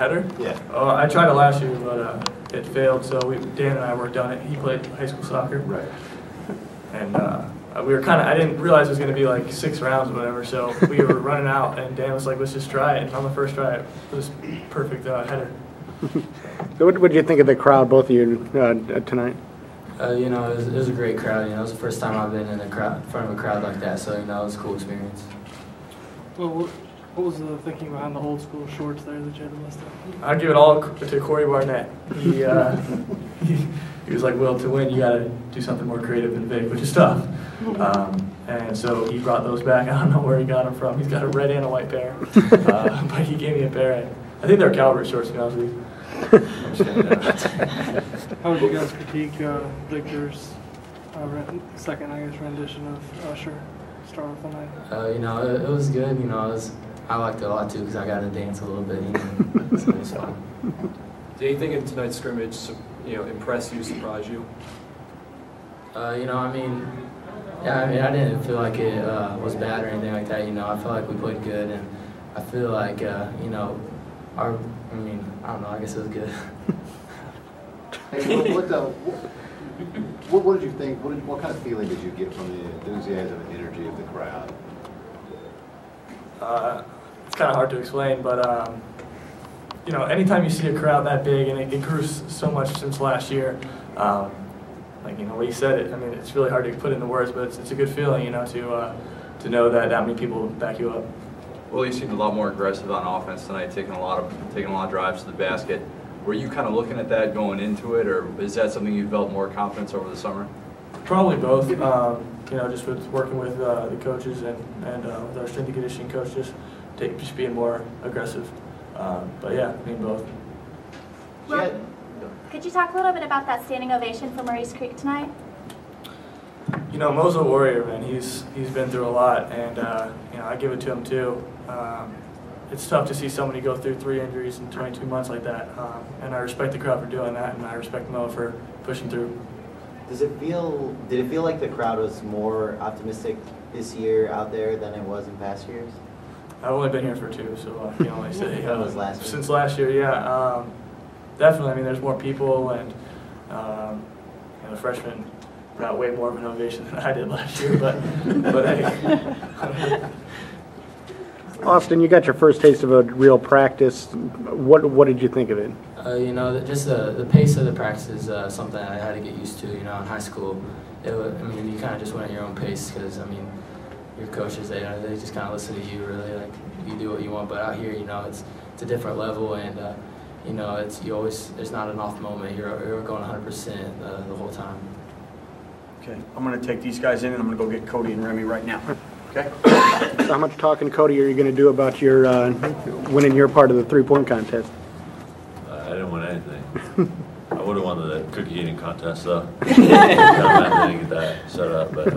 Header? Yeah. Oh, I tried it last year, but it failed. So Dan and I worked on it. He played high school soccer. Right. And we were I didn't realize it was going to be like 6 rounds or whatever. So we were running out, and Dan was like, "Let's just try it." And on the first try, it was perfect header. What did you think of the crowd, both of you, tonight? You know, it was a great crowd. You know, it was the first time I've been in front of a crowd like that. So you know, it was a cool experience. Well, what was the thinking behind the old school shorts there that you had to list up? I'd give it all to Corey Barnett. He was like, "Will, to win, you got to do something more creative than Vic," which is tough. And so he brought those back. I don't know where he got them from. He's got a red and a white pair. But he gave me a pair. And I think they're Calvert shorts, to be honest with you. How would you guys critique Victor's second, rendition of Usher? Start off the night. You know, it was good. You know, I liked it a lot too because I got to dance a little bit. You know, so it was fun. Did anything in tonight's scrimmage, impress you, surprise you? You know, I mean, I didn't feel like it was bad or anything like that. You know, I felt like we played good, and I feel like you know, I don't know. I guess it was good. Hey, what did you think? What kind of feeling did you get from the enthusiasm and energy of the crowd? It's kind of hard to explain, but you know, anytime you see a crowd that big, and it grew so much since last year, like, you know, what you said, it. I mean, it's really hard to put into words, but it's a good feeling, you know, to know that many people back you up. Well, you seemed a lot more aggressive on offense tonight, taking a lot of drives to the basket. Were you kind of looking at that going into it, or is that something you felt more confidence over the summer? Probably both. You know, just with working with the coaches and with our strength and conditioning coach, just being more aggressive. But yeah, I mean both. Well, could you talk a little bit about that standing ovation for Murray's Creek tonight? You know, Mo's a warrior, man. He's been through a lot, and you know, I give it to him too. It's tough to see somebody go through 3 injuries in 22 months like that, and I respect the crowd for doing that, and I respect Mo for pushing through. Did it feel like the crowd was more optimistic this year out there than it was in past years? I've only been here for 2, so I can only say since last year, yeah. Definitely, I mean, there's more people, and you know, the freshmen got way more of an ovation than I did last year, but hey. Austin, you got your first taste of a real practice. What did you think of it? You know, just the pace of the practice is something I had to get used to. You know, in high school, I mean, you kind of just went at your own pace because, I mean, your coaches, they just kind of listen to you, really. Like, you do what you want. But out here, you know, it's a different level, and you know, there's not an off moment. You're going 100% the whole time. Okay, I'm going to take these guys in, and I'm going to go get Cody and Remy right now. Okay. So how much talking, Cody, are you going to do about your winning your part of the 3-point contest? I didn't win anything. I would have won the cookie eating contest, though. I didn't get that set up, but you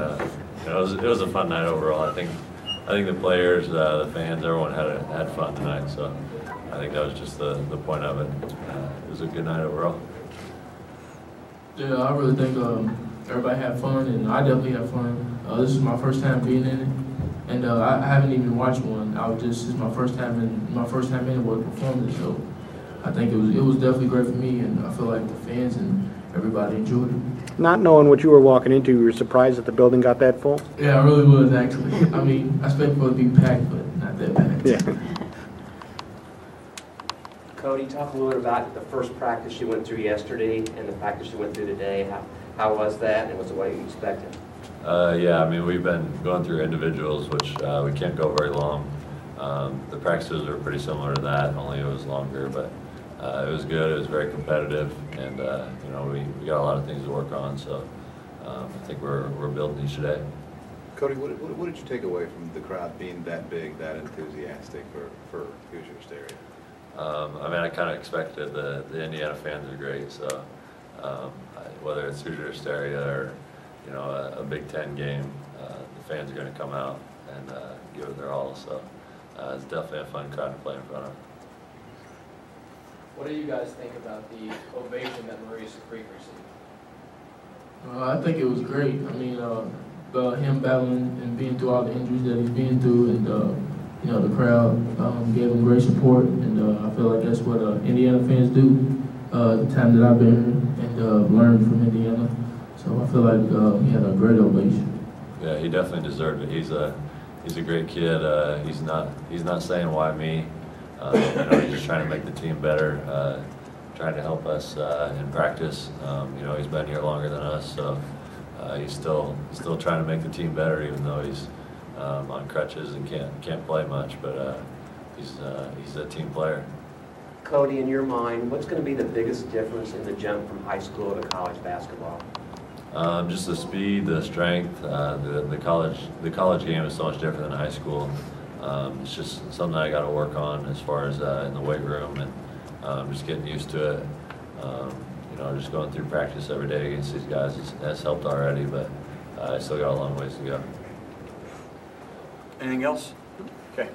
know, it was a fun night overall. I think the players, the fans, everyone had fun tonight. So I think that was just the point of it. It was a good night overall. Yeah, I really think everybody had fun, and I definitely had fun. This is my first time being in it. And I haven't even watched one. This is my first time in it with performing. So I think it was definitely great for me, and I feel like the fans and everybody enjoyed it. Not knowing what you were walking into, you were surprised that the building got that full? Yeah, I really was actually. I mean, I expected for it to be packed, but not that packed. Yeah. Cody, talk a little bit about the first practice you went through yesterday and the practice you went through today. How was that, and was it what you expected? Yeah, I mean, we've been going through individuals, which we can't go very long. The practices were pretty similar to that, only it was longer, but it was good. It was very competitive, and you know, we got a lot of things to work on. So I think we're building each day. Cody, what did you take away from the crowd being that big, that enthusiastic for Hoosier Hysteria? I mean, I kind of expected the Indiana fans are great. So whether it's Hoosier Hysteria or you know, a Big Ten game, the fans are going to come out and give it their all. So it's definitely a fun crowd to play in front of. What do you guys think about the ovation that Murray's Creek received? I think it was great. I mean, him battling and being through all the injuries that he's been through, and you know, the crowd gave him great support, and I feel like that's what Indiana fans do. The time that I've been here and learned from Indiana, so I feel like he had a great ovation. Yeah, he definitely deserved it. He's a great kid. He's not saying why me. You know, he's just trying to make the team better, trying to help us in practice. You know, he's been here longer than us, so he's still trying to make the team better, even though he's on crutches and can't play much. But he's a team player. Cody, in your mind, what's going to be the biggest difference in the jump from high school to college basketball? Just the speed, the strength. The college game is so much different than high school. It's just something I got to work on as far as in the weight room, and just getting used to it. You know, just going through practice every day against these guys has helped already, but I still got a long ways to go. Anything else? Okay.